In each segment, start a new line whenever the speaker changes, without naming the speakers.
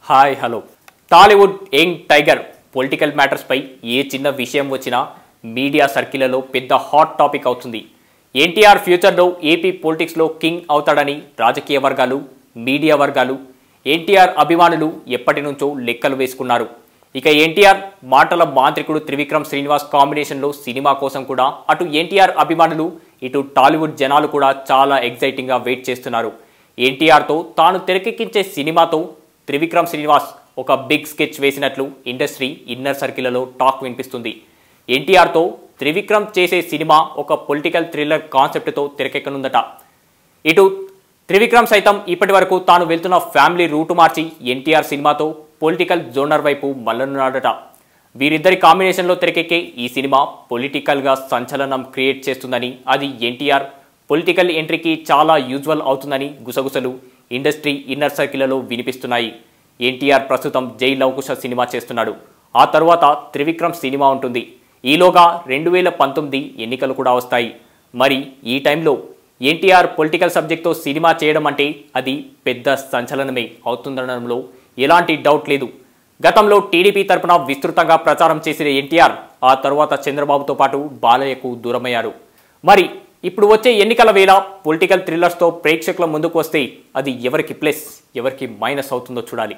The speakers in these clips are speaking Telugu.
Hi hello Tollywood young tiger political matters పై ఏ చిన్న విషయం వచ్చినా మీడియా సర్కిల్లో పెద్ద హాట్ టాపిక్ అవుతుంది. ఎన్టీఆర్ ఫ్యూచర్లో ఏపీ పొలిటిక్స్లో కింగ్ అవుతాడని రాజకీయ వర్గాలు, మీడియా వర్గాలు, ఎన్టీఆర్ అభిమానులు ఎప్పటి నుంచో లెక్కలు వేసుకున్నారు. ఇక ఎన్టీఆర్ మాటల మాంత్రికుడు త్రివిక్రమ్ శ్రీనివాస్ కాంబినేషన్లో సినిమా కోసం కూడా అటు ఎన్టీఆర్ అభిమానులు ఇటు టాలీవుడ్ జనాలు కూడా చాలా ఎగ్జైటింగ్గా వెయిట్ చేస్తున్నారు. ఎన్టీఆర్తో తాను తెరకెక్కించే సినిమాతో త్రివిక్రమ్ శ్రీనివాస్ ఒక బిగ్ స్కెచ్ వేసినట్లు ఇండస్ట్రీ ఇన్నర్ సర్కిల్లో టాక్ వినిపిస్తుంది. ఎన్టీఆర్తో త్రివిక్రమ్ చేసే సినిమా ఒక పొలిటికల్ థ్రిల్లర్ కాన్సెప్ట్తో తెరకెక్కనుందట. ఇటు త్రివిక్రమ్ సైతం ఇప్పటి వరకు తాను వెళ్తున్న ఫ్యామిలీ రూటు మార్చి ఎన్టీఆర్ సినిమాతో పొలిటికల్ జోనర్ వైపు మల్లనున్నాడట. వీరిద్దరి కాంబినేషన్లో తెరకెక్కే ఈ సినిమా పొలిటికల్గా సంచలనం క్రియేట్ చేస్తుందని, అది ఎన్టీఆర్ పొలిటికల్ ఎంట్రీకి చాలా యూజువల్ అవుతుందని గుసగుసలు ఇండస్ట్రీ ఇన్నర్ సర్కిల్లో వినిపిస్తున్నాయి. ఎన్టీఆర్ ప్రస్తుతం జై లవకుశ సినిమా చేస్తున్నాడు. ఆ తర్వాత త్రివిక్రమ్ సినిమా ఉంటుంది. ఈలోగా 2019 ఎన్నికలు కూడా వస్తాయి. మరి ఈ టైంలో ఎన్టీఆర్ పొలిటికల్ సబ్జెక్ట్తో సినిమా చేయడం అంటే అది పెద్ద సంచలనమే అవుతుందనడంలో ఎలాంటి డౌట్ లేదు. గతంలో టీడీపీ తరపున విస్తృతంగా ప్రచారం చేసిన ఎన్టీఆర్ ఆ తర్వాత చంద్రబాబుతో పాటు బాలయ్యకు దూరమయ్యారు. మరి ఇప్పుడు వచ్చే ఎన్నికల వేళ పొలిటికల్ థ్రిల్లర్స్తో ప్రేక్షకుల ముందుకు వస్తే అది ఎవరికి ప్లస్, ఎవరికి మైనస్ అవుతుందో చూడాలి.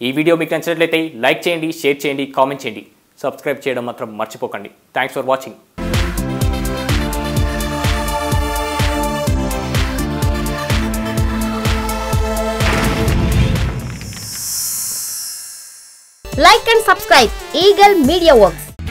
ఈ వీడియో మీకు నచ్చినట్లయితే లైక్ చేయండి, షేర్ చేయండి, కామెంట్ చేయండి, సబ్స్క్రైబ్ చేయడం మాత్రం మర్చిపోకండి. Thanks for watching.
Like and subscribe Eagle Media Works.